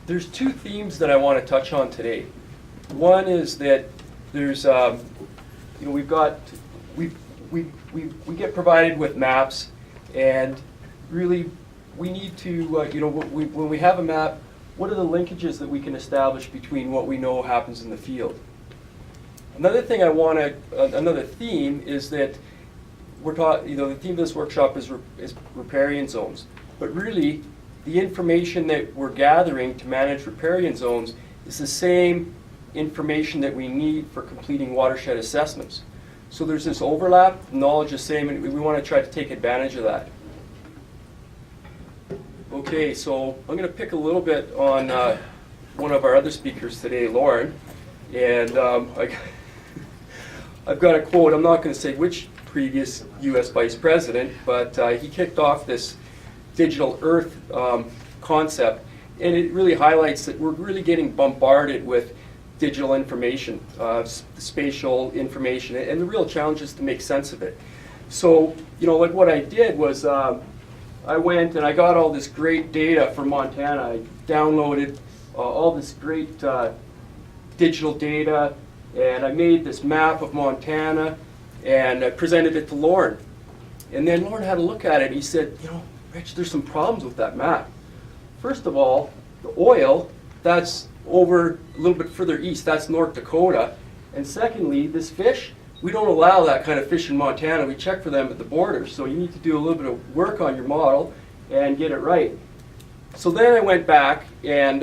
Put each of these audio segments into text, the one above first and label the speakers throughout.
Speaker 1: there's two themes that I want to touch on today. One is that there's, we get provided with maps, and really we need to, when we have a map, what are the linkages that we can establish between what we know happens in the field? Another thing another theme is that we're taught, the theme of this workshop is riparian zones. But really, the information that we're gathering to manage riparian zones is the same information that we need for completing watershed assessments. So there's this overlap, knowledge is the same, and we want to try to take advantage of that. Okay, so I'm going to pick a little bit on one of our other speakers today, Lauren. And I've got a quote. I'm not going to say which previous U.S. Vice President, but he kicked off this digital Earth concept, and it really highlights that we're really getting bombarded with digital information, spatial information, and the real challenge is to make sense of it. So, like what I did was I went and I got all this great data from Montana. I downloaded all this great digital data, and I made this map of Montana, and I presented it to Lauren. And then Lauren had a look at it, and he said, Rich, there's some problems with that map. First of all, the oil, that's over a little bit further east, that's North Dakota. And secondly, this fish, we don't allow that kind of fish in Montana. We check for them at the border. So you need to do a little bit of work on your model and get it right. So then I went back, and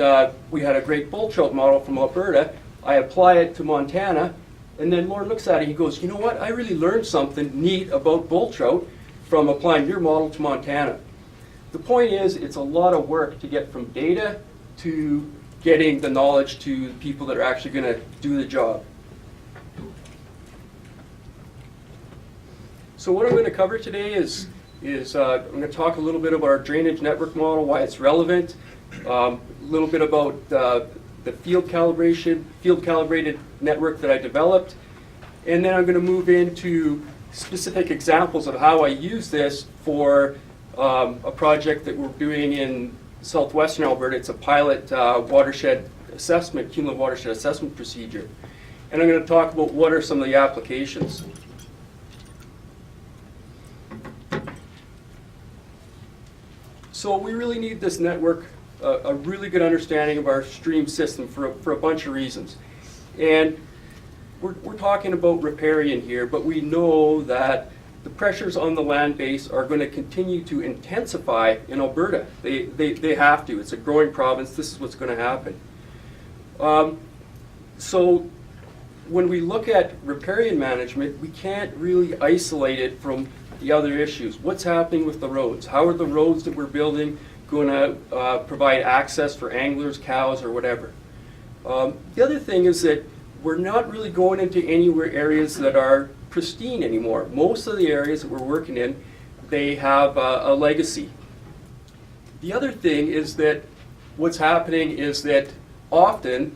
Speaker 1: we had a great bull trout model from Alberta. I apply it to Montana, and then Lauren looks at it, he goes, you know what, I really learned something neat about bull trout from applying your model to Montana. The point is, it's a lot of work to get from data to getting the knowledge to people that are actually going to do the job. So what I'm going to cover today is I'm going to talk a little bit about our drainage network model, why it's relevant, a little bit about the field calibrated network that I developed, and then I'm going to move into specific examples of how I use this for a project that we're doing in southwestern Alberta. It's a pilot watershed assessment, cumulative watershed assessment procedure. And I'm going to talk about what are some of the applications. So we really need this network, a really good understanding of our stream system for a bunch of reasons. And we're talking about riparian here, but we know that the pressures on the land base are going to continue to intensify in Alberta. They have to. It's a growing province. This is what's going to happen. So when we look at riparian management, we can't really isolate it from the other issues. What's happening with the roads? How are the roads that we're building going to provide access for anglers, cows, or whatever? The other thing is that we're not really going into anywhere areas that are pristine anymore. Most of the areas that we're working in, they have a legacy. The other thing is that what's happening is that often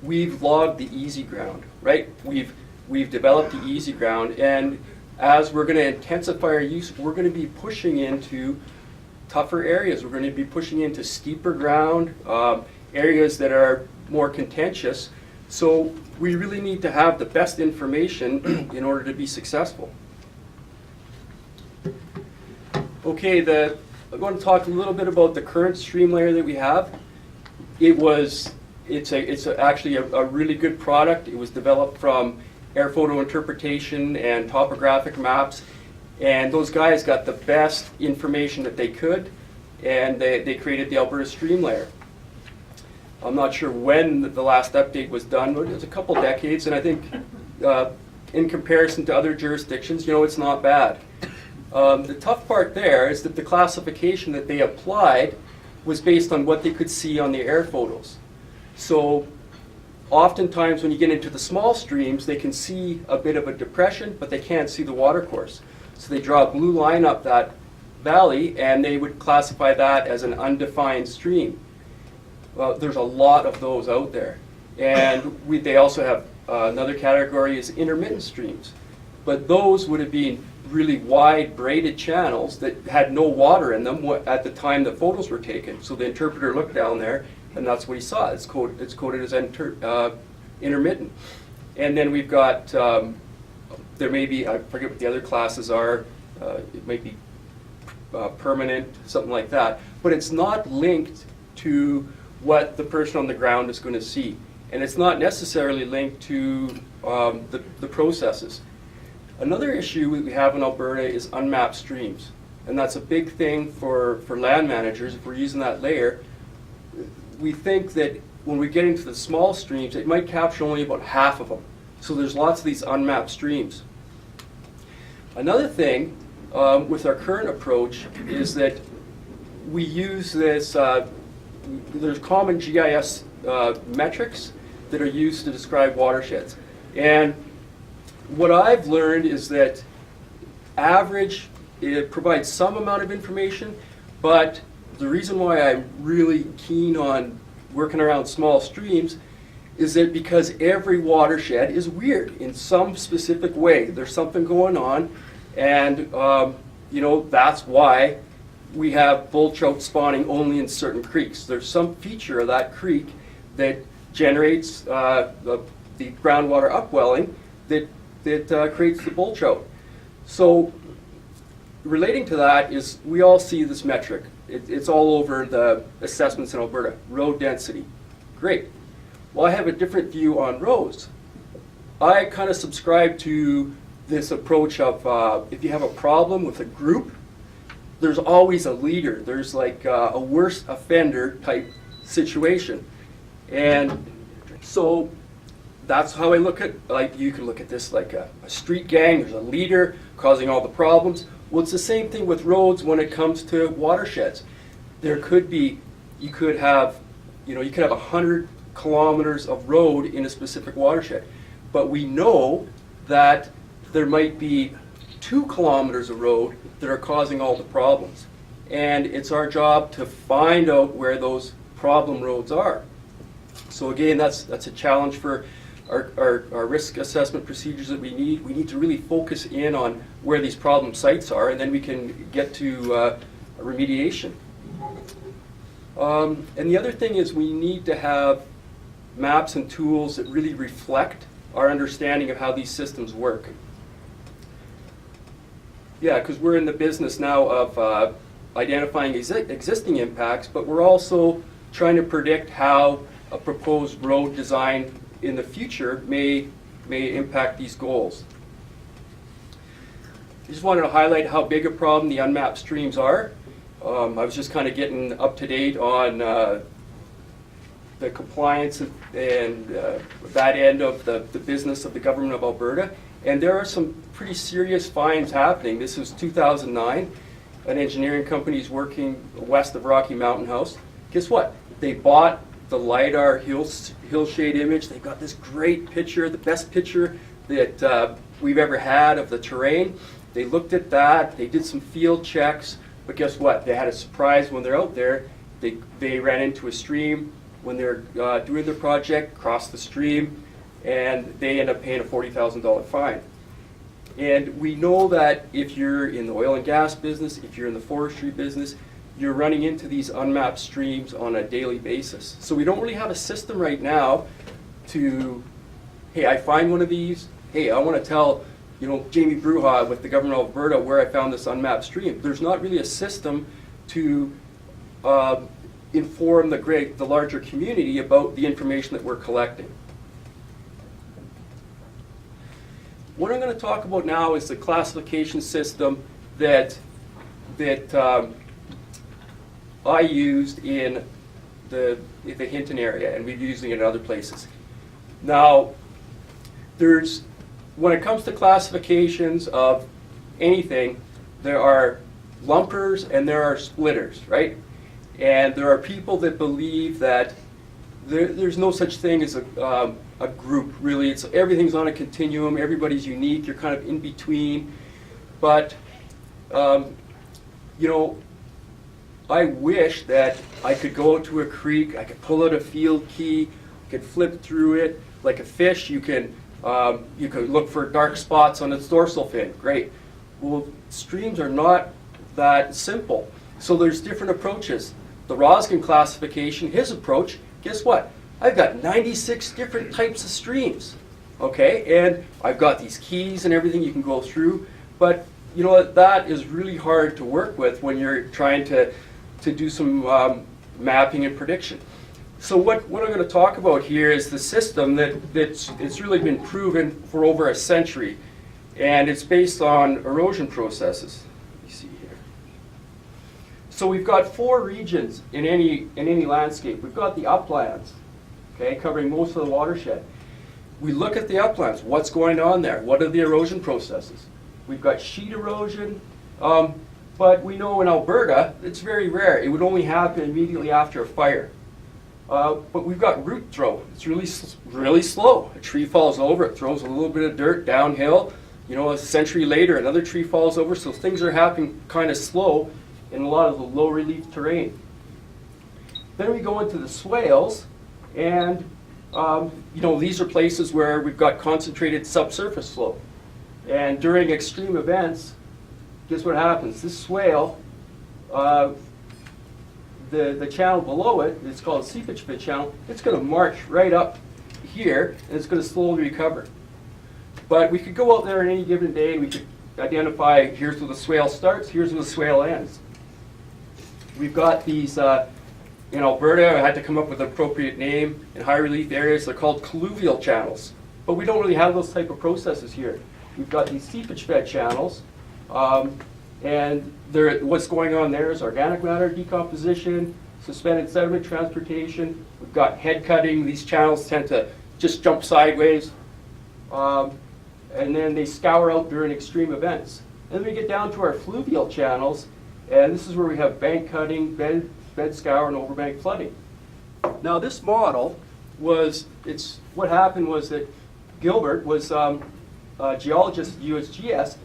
Speaker 1: we've logged the easy ground, right? We've developed the easy ground, and as we're going to intensify our use, we're going to be pushing into tougher areas. We're going to be pushing into steeper ground, areas that are more contentious. So we really need to have the best information in order to be successful. Okay, I'm going to talk a little bit about the current stream layer that we have. It's actually a really good product. It was developed from air photo interpretation and topographic maps, and those guys got the best information that they could, and they created the Alberta stream layer. I'm not sure when the last update was done, but it was a couple decades, and I think in comparison to other jurisdictions, it's not bad. The tough part there is that the classification that they applied was based on what they could see on the air photos. So oftentimes when you get into the small streams, they can see a bit of a depression, but they can't see the watercourse. So they draw a blue line up that valley, and they would classify that as an undefined stream. Well, there's a lot of those out there. And they also have another category is intermittent streams. But those would have been really wide braided channels that had no water in them at the time the photos were taken. So the interpreter looked down there and that's what he saw. It's coded as intermittent. And then we've got, there may be, I forget what the other classes are, it might be permanent, something like that, but it's not linked to what the person on the ground is going to see. And it's not necessarily linked to the processes. Another issue we have in Alberta is unmapped streams. And that's a big thing for land managers. If we're using that layer, we think that when we get into the small streams, it might capture only about half of them. So there's lots of these unmapped streams. Another thing with our current approach is that we use this, there's common GIS metrics that are used to describe watersheds. And what I've learned is that average, it provides some amount of information, but the reason why I'm really keen on working around small streams is that because every watershed is weird in some specific way. There's something going on, and you know, that's why we have bull trout spawning only in certain creeks. There's some feature of that creek that generates the groundwater upwelling that creates the bull trout. So relating to that is we all see this metric. It's all over the assessments in Alberta. Road density. Great. Well, I have a different view on roads. I kind of subscribe to this approach of if you have a problem with a group, there's always a leader. There's like a worse offender type situation. And so that's how I look at, like, you can look at this like a street gang. There's a leader causing all the problems. Well, it's the same thing with roads when it comes to watersheds. There could be, you could have 100 kilometers of road in a specific watershed. But we know that there might be 2 kilometers of road that are causing all the problems. And it's our job to find out where those problem roads are. So again, that's a challenge for our risk assessment procedures that we need. We need to really focus in on where these problem sites are, and then we can get to remediation. And the other thing is we need to have maps and tools that really reflect our understanding of how these systems work. Yeah, because we're in the business now of identifying existing impacts, but we're also trying to predict how a proposed road design in the future may impact these goals. I just wanted to highlight how big a problem the unmapped streams are. I was just kind of getting up to date on the compliance and that end of the business of the government of Alberta. And there are some pretty serious fines happening. This was 2009. An engineering company is working west of Rocky Mountain House. Guess what? They bought the LiDAR hillshade image. They've got this great picture, the best picture that we've ever had of the terrain. They looked at that. They did some field checks. But guess what? They had a surprise when they're out there. They ran into a stream when they're doing their project, crossed the stream, and they end up paying a $40,000 fine. And we know that if you're in the oil and gas business, if you're in the forestry business, you're running into these unmapped streams on a daily basis. So we don't really have a system right now to, hey, I find one of these, hey, I want to tell, Jamie Bruja with the government of Alberta where I found this unmapped stream. There's not really a system to inform the larger community about the information that we're collecting. What I'm going to talk about now is the classification system that I used in the Hinton area, and we've used it in other places. Now, when it comes to classifications of anything, there are lumpers and there are splitters, right? And there are people that believe that there's no such thing as a group, really. Everything's on a continuum, everybody's unique, you're kind of in between. But, I wish that I could go out to a creek, I could pull out a field key, I could flip through it. Like a fish, you could look for dark spots on its dorsal fin. Great. Well, streams are not that simple. So there's different approaches. the Roskin classification, his approach, guess what? I've got 96 different types of streams, okay? And I've got these keys and everything you can go through, but you know what, that is really hard to work with when you're trying to do some mapping and prediction. So what I'm going to talk about here is the system it's really been proven for over a century, and it's based on erosion processes. Let me see here. So we've got 4 regions in any landscape. We've got the uplands, okay, covering most of the watershed. We look at the uplands. What's going on there? What are the erosion processes? We've got sheet erosion, but we know in Alberta it's very rare. It would only happen immediately after a fire. But we've got root throw. It's really slow. A tree falls over, it throws a little bit of dirt downhill. You know, a century later, another tree falls over. So things are happening kind of slow in a lot of the low relief terrain. Then we go into the swales, and you know, these are places where we've got concentrated subsurface flow. And during extreme events, guess what happens? This swale, the channel below it, it's called seepage bed channel, it's going to march right up here, and it's going to slowly recover. But we could go out there on any given day, and we could identify, here's where the swale starts, here's where the swale ends. We've got these, in Alberta, I had to come up with an appropriate name. In high relief areas, they're called colluvial channels. But we don't really have those type of processes here. We've got these seepage fed channels, and what's going on there is organic matter decomposition, suspended sediment transportation. We've got head cutting. These channels tend to just jump sideways, and then they scour out during extreme events. And then we get down to our fluvial channels, and this is where we have bank cutting, bed scour, and overbank flooding. Now this model what happened was that Gilbert was a geologist at USGS.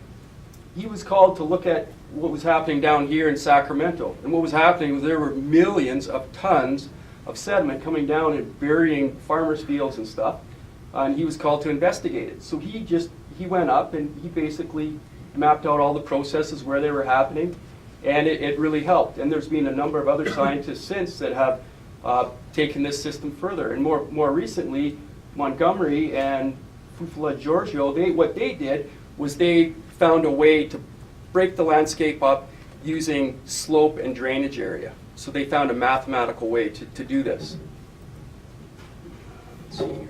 Speaker 1: He was called to look at what was happening down here in Sacramento. And what was happening was there were millions of tons of sediment coming down and burying farmers' fields and stuff. And he was called to investigate it. So he went up and he basically mapped out all the processes where they were happening. And it really helped. And there's been a number of other scientists since that have taken this system further. And more recently, Montgomery and Giorgio, what they did was they found a way to break the landscape up using slope and drainage area. So they found a mathematical way to do this. Let's see here.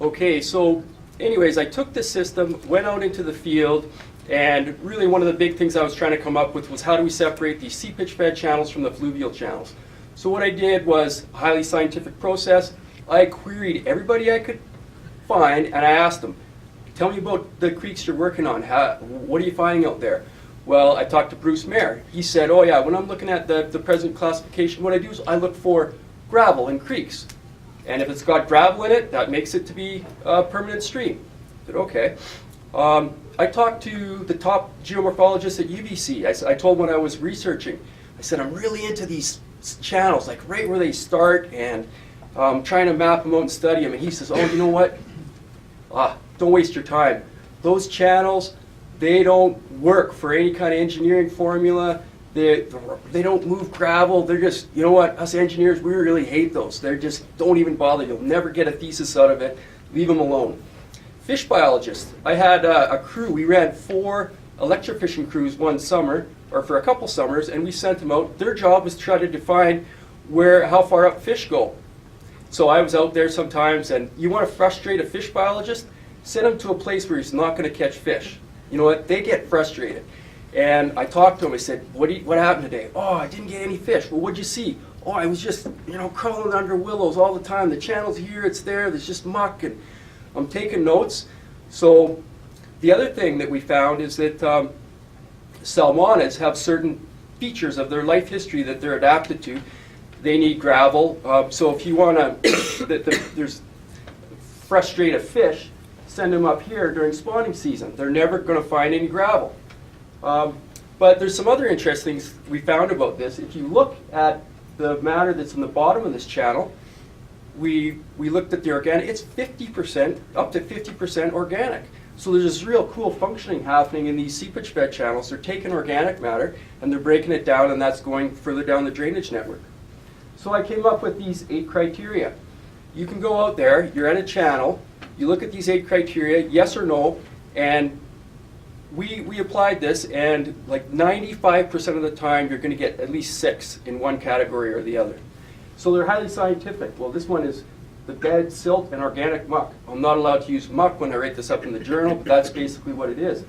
Speaker 1: Okay, so anyways, I took this system, went out into the field, and really one of the big things I was trying to come up with was how do we separate these seepage fed channels from the fluvial channels. So what I did was a highly scientific process. I queried everybody I could find, and I asked them, tell me about the creeks you're working on. What are you finding out there? Well, I talked to Bruce Mayer. He said, oh yeah, when I'm looking at the present classification, what I do is I look for gravel in creeks. And if it's got gravel in it, that makes it to be a permanent stream. I said, okay. I talked to the top geomorphologists at UBC. I told them what I was researching. I said, I'm really into these channels, like right where they start, and trying to map them out and study them. And he says, oh, you know what? Don't waste your time. Those channels, they don't work for any kind of engineering formula. They don't move gravel. They're just, you know what, us engineers, we really hate those. They're just, don't even bother. You'll never get a thesis out of it. Leave them alone. Fish biologists. I had a crew. We ran 4 electrofishing crews one summer, or for a couple summers, and we sent them out. Their job was to try to define how far up fish go. So I was out there sometimes, and you want to frustrate a fish biologist? Send him to a place where he's not going to catch fish. You know what? They get frustrated. And I talked to him. I said, what happened today? Oh, I didn't get any fish. Well, what'd you see? Oh, I was just, crawling under willows all the time. The channel's here, it's there, there's just muck. And I'm taking notes. So the other thing that we found is that salmonids have certain features of their life history that they're adapted to. They need gravel. So if you want to frustrate a fish, send them up here during spawning season. They're never going to find any gravel. But there's some other interesting things we found about this. If you look at the matter that's in the bottom of this channel, we looked at the organic. It's 50%, up to 50% organic. So there's this real cool functioning happening in these seepage bed channels. They're taking organic matter and they're breaking it down, and that's going further down the drainage network. So I came up with these 8 criteria. You can go out there, you're at a channel, you look at these 8 criteria, yes or no, and we applied this, and like 95% of the time you're going to get at least 6 in one category or the other. So they're highly scientific. Well, this one is the bed, silt, and organic muck. I'm not allowed to use muck when I write this up in the journal, but that's basically what it is.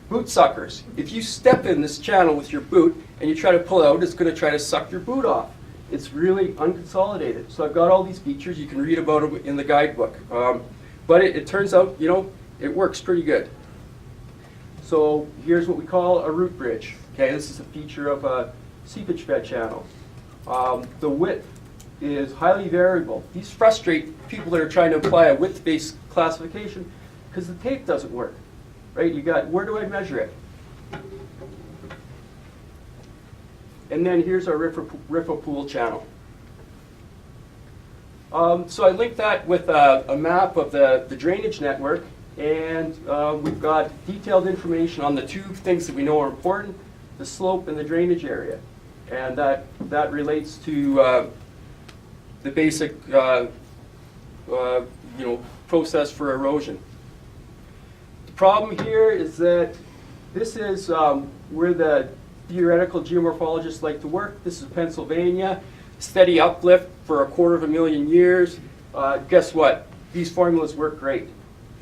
Speaker 1: Boot suckers. If you step in this channel with your boot and you try to pull out, it's going to try to suck your boot off. It's really unconsolidated. So I've got all these features. You can read about them in the guidebook. But it turns out, you know, it works pretty good. So here's what we call a root bridge. Okay, this is a feature of a seepage bed channel. The width is highly variable. These frustrate people that are trying to apply a width-based classification because the tape doesn't work. Right? You got, where do I measure it? And then here's our river pool channel. So I linked that with a map of the drainage network, and we've got detailed information on the 2 things that we know are important, the slope and the drainage area. And that relates to the basic process for erosion. The problem here is that this is where the theoretical geomorphologists like to work. This is Pennsylvania. Steady uplift for 250,000 years. Guess what? These formulas work great.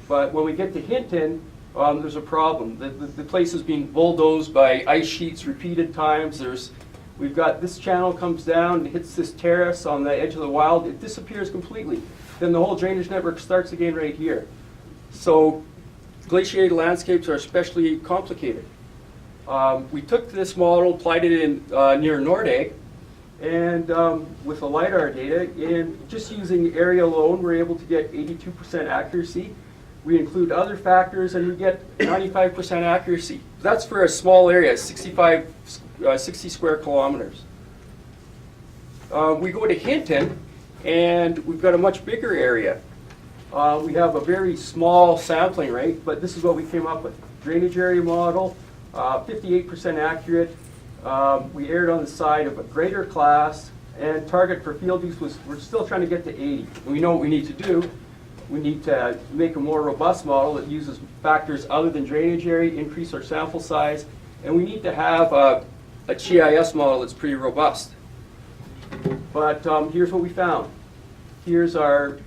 Speaker 1: But when we get to Hinton, there's a problem. The place is being bulldozed by ice sheets repeated times. We've got this channel comes down and hits this terrace on the edge of the wild. It disappears completely. Then the whole drainage network starts again right here. So glaciated landscapes are especially complicated. We took this model, applied it in near Nordegg, and with the LiDAR data, and just using area alone, we're able to get 82% accuracy. We include other factors, and we get 95% accuracy. That's for a small area, 60 square kilometers. We go to Hinton, and we've got a much bigger area. We have a very small sampling rate, but this is what we came up with. Drainage area model, 58% accurate. We erred on the side of a greater class, and target for field use was, we're still trying to get to 80. And we know what we need to do. We need to make a more robust model that uses factors other than drainage area, increase our sample size, and we need to have a GIS model that's pretty robust. But here's what we found. Here's our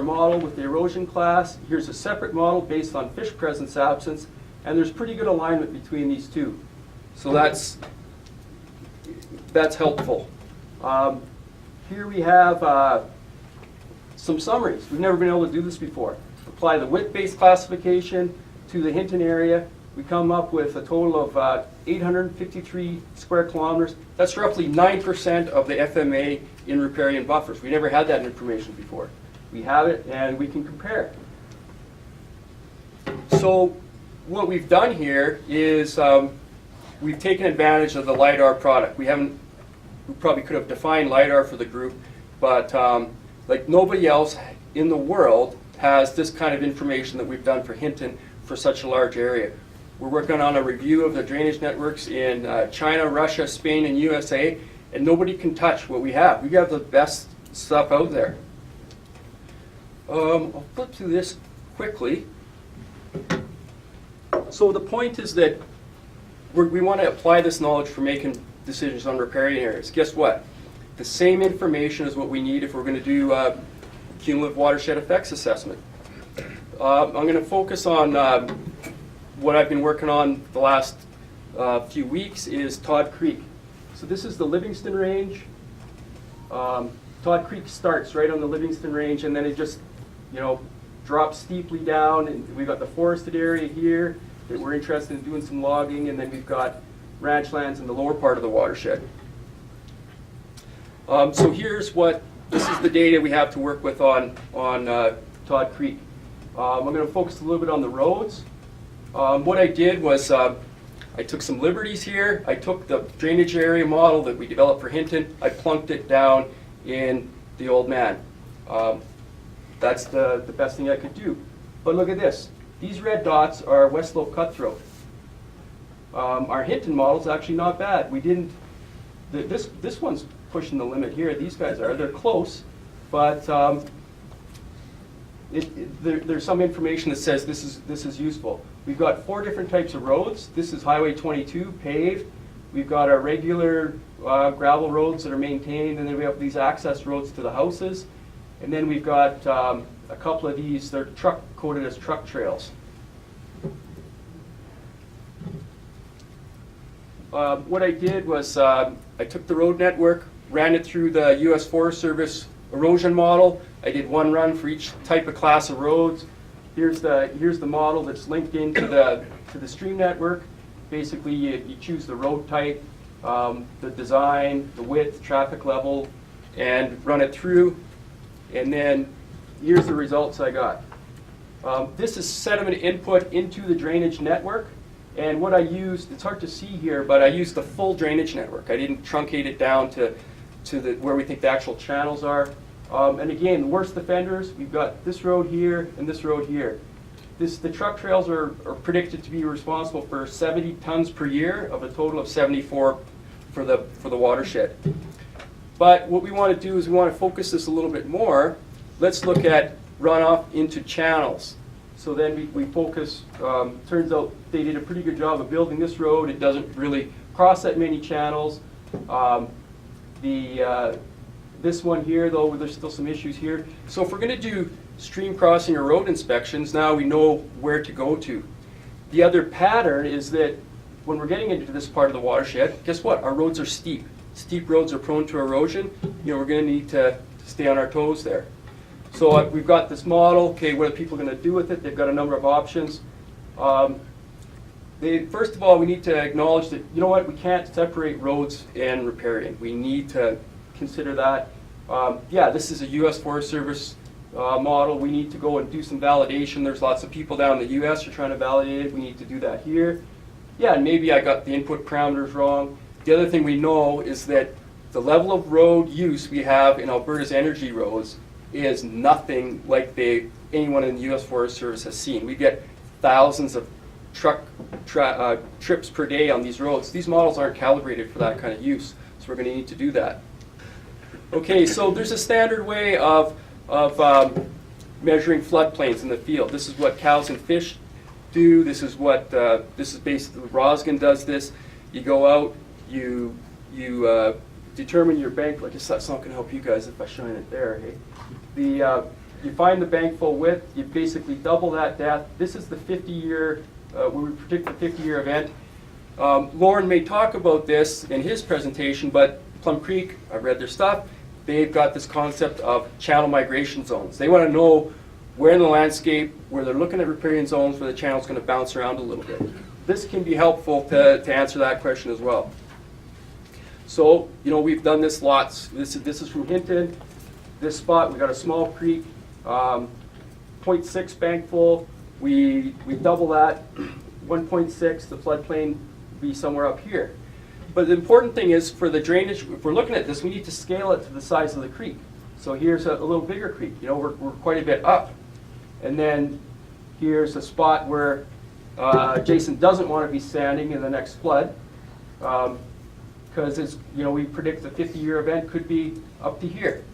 Speaker 1: model with the erosion class. Here's a separate model based on fish presence absence, and there's pretty good alignment between these 2. So that's helpful. Here we have some summaries. We've never been able to do this before. Apply the width-based classification to the Hinton area. We come up with a total of 853 square kilometers. That's roughly 9% of the FMA in riparian buffers. We never had that information before. We have it, and we can compare it. So what we've done here is we've taken advantage of the LiDAR product. We probably could have defined LiDAR for the group, but like nobody else in the world has this kind of information that we've done for Hinton for such a large area. We're working on a review of the drainage networks in China, Russia, Spain, and USA, and nobody can touch what we have. We have the best stuff out there. I'll flip through this quickly. So the point is that we want to apply this knowledge for making decisions on riparian areas. Guess what? The same information is what we need if we're going to do cumulative watershed effects assessment. I'm going to focus on what I've been working on the last few weeks is Todd Creek. So this is the Livingston Range. Todd Creek starts right on the Livingston Range, and then it just, drops steeply down, and we've got the forested area here that we're interested in doing some logging, and then we've got ranch lands in the lower part of the watershed. So this is the data we have to work with on Todd Creek. I'm going to focus a little bit on the roads. What I did was I took some liberties here. I took the drainage area model that we developed for Hinton. I plunked it down in the Oldman. That's the best thing I could do. But look at this. These red dots are West Slope cutthroat. Our Hinton model is actually not bad. We didn't, this one's pushing the limit here. These guys are, they're close, but there's some information that says this is useful. We've got 4 different types of roads. This is Highway 22, paved. We've got our regular gravel roads that are maintained, and then we have these access roads to the houses. And then we've got a couple of these, they're coded as truck trails. What I did was I took the road network, ran it through the U.S. Forest Service erosion model. I did one run for each type of class of roads. Here's the model that's linked into the stream network. Basically, you choose the road type, the design, the width, traffic level, and run it through. And then here's the results I got. This is sediment input into the drainage network. And what I used, it's hard to see here, but I used the full drainage network. I didn't truncate it down to where we think the actual channels are. And again, the worst offenders, we've got this road here and this road here. The truck trails are predicted to be responsible for 70 tons per year of a total of 74 for the watershed. But what we want to do is we want to focus this a little bit more. Let's look at runoff into channels. So then we focus, turns out they did a pretty good job of building this road. It doesn't really cross that many channels. This one here, though, there's still some issues here. So if we're going to do stream crossing or road inspections, now we know where to go to. The other pattern is that when we're getting into this part of the watershed, guess what? Our roads are steep. Steep roads are prone to erosion. We're going to need to stay on our toes there. So we've got this model. Okay, what are people going to do with it? They've got a number of options. First of all, we need to acknowledge that, you know what, we can't separate roads and riparian. We need to consider that. Yeah, this is a U.S. Forest Service model. We need to go and do some validation. There's lots of people down in the U.S. who are trying to validate it. We need to do that here. Yeah, and maybe I got the input parameters wrong. The other thing we know is that the level of road use we have in Alberta's energy roads is nothing like anyone in the U.S. Forest Service has seen. We get thousands of trips per day on these roads. These models aren't calibrated for that kind of use, so we're going to need to do that. Okay, so there's a standard way of measuring floodplains in the field. This is what cows and fish do. This is basically Roskin does this. You go out, you determine your bank. I guess that's not going to help you guys if I shine it there. Hey, you find the bank full width. You basically double that depth. This is the 50-year. Where we predict the 50-year event. Lauren may talk about this in his presentation, but Plum Creek, I've read their stuff. They've got this concept of channel migration zones. They want to know where in the landscape, where they're looking at riparian zones, where the channel's going to bounce around a little bit. This can be helpful to answer that question as well. So, we've done this lots. This is from Hinton. This spot, we've got a small creek, 0.6 bank full. We double that, 1.6, the floodplain would be somewhere up here. But the important thing is for the drainage, if we're looking at this, we need to scale it to the size of the creek. So here's a little bigger creek, we're quite a bit up. And then here's a spot where Jason doesn't want to be standing in the next flood, because we predict the 50-year event could be up to here.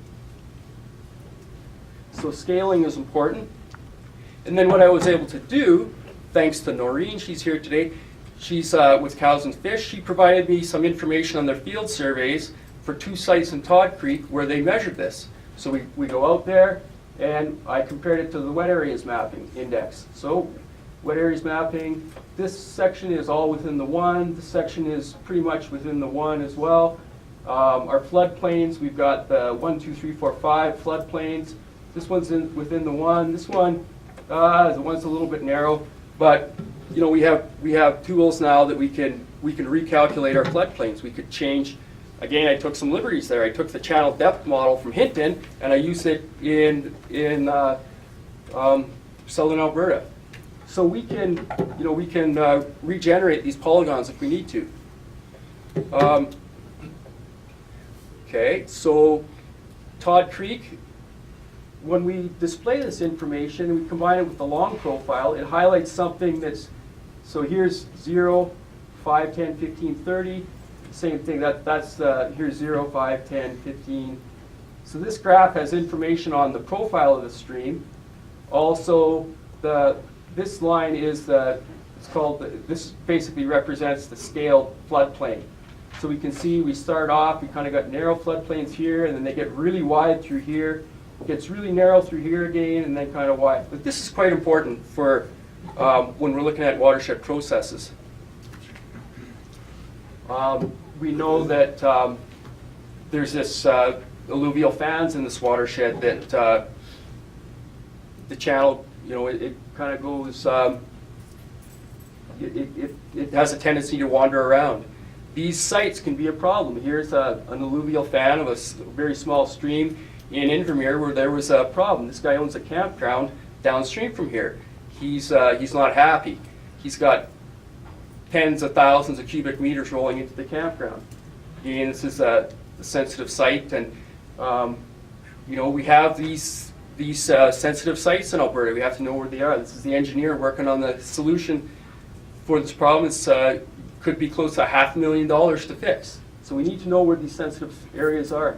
Speaker 1: So scaling is important. And then what I was able to do, thanks to Noreen, she's here today, she's with Cows and Fish, she provided me some information on their field surveys for 2 sites in Todd Creek where they measured this. So we go out there, and I compared it to the wet areas mapping index. So wet areas mapping, this section is all within the 1, this section is pretty much within the 1 as well. Our floodplains, we've got the 1, 2, 3, 4, 5 floodplains. This one's within the 1. This one, the one's a little bit narrow, but we have tools now that we can recalculate our floodplains. We could change. Again, I took some liberties there. I took the channel depth model from Hinton and I used it in southern Alberta. So we can regenerate these polygons if we need to. Okay, so Todd Creek. when we display this information and we combine it with the long profile, it highlights something that's, so here's 0, 5, 10, 15, 30. Same thing, here's 0, 5, 10, 15. So this graph has information on the profile of the stream. Also, this line is this basically represents the scaled floodplain. So we can see we start off, we kind of got narrow floodplains here, and then they get really wide through here. It gets really narrow through here again, and then kind of wide. But this is quite important for when we're looking at watershed processes. We know that there's this alluvial fans in this watershed that the channel, it kind of goes, it has a tendency to wander around. These sites can be a problem. Here's an alluvial fan of a very small stream in Invermere where there was a problem. This guy owns a campground downstream from here. He's not happy. He's got tens of thousands of cubic meters rolling into the campground. Again, this is a sensitive site, and we have these sensitive sites in Alberta. We have to know where they are. This is the engineer working on the solution for this problem. It's could be close to $500,000 to fix. So we need to know where these sensitive areas are.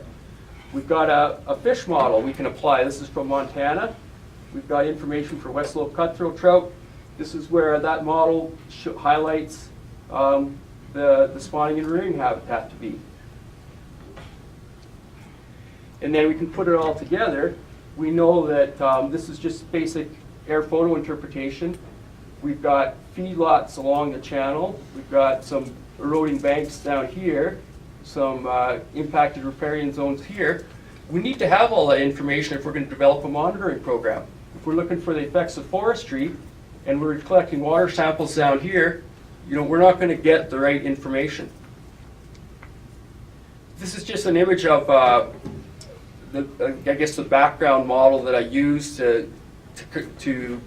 Speaker 1: We've got a fish model we can apply. This is from Montana. We've got information for West Slope cutthroat trout. This is where that model highlights the spawning and rearing habitat to be. And then we can put it all together. We know that this is just basic air photo interpretation. We've got feedlots along the channel. We've got some eroding banks down here, some impacted riparian zones here. We need to have all that information if we're going to develop a monitoring program. If we're looking for the effects of forestry and we're collecting water samples down here, we're not going to get the right information. This is just an image of I guess the background model that I use to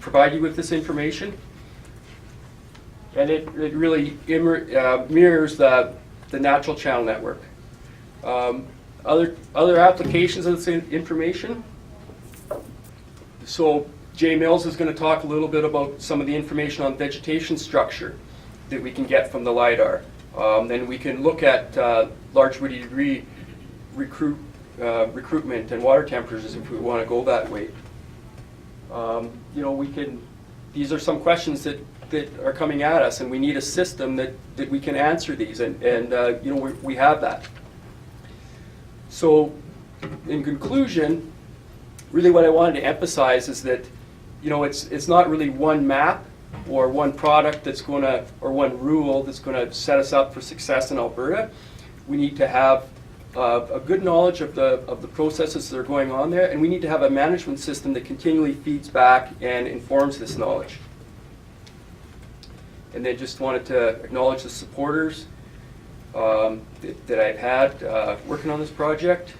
Speaker 1: provide you with this information. And it really mirrors the natural channel network. Other applications of this information. So Jay Mills is going to talk a little bit about some of the information on vegetation structure that we can get from the LiDAR. Then we can look at large woody debris recruitment and water temperatures if we want to go that way. These are some questions that are coming at us, and we need a system that we can answer these, and we have that. So in conclusion, really what I wanted to emphasize is that it's not really one map or one product that's going to, or one rule that's going to set us up for success in Alberta. We need to have a good knowledge of the processes that are going on there, and we need to have a management system that continually feeds back and informs this knowledge. And then just wanted to acknowledge the supporters that I've had working on this project.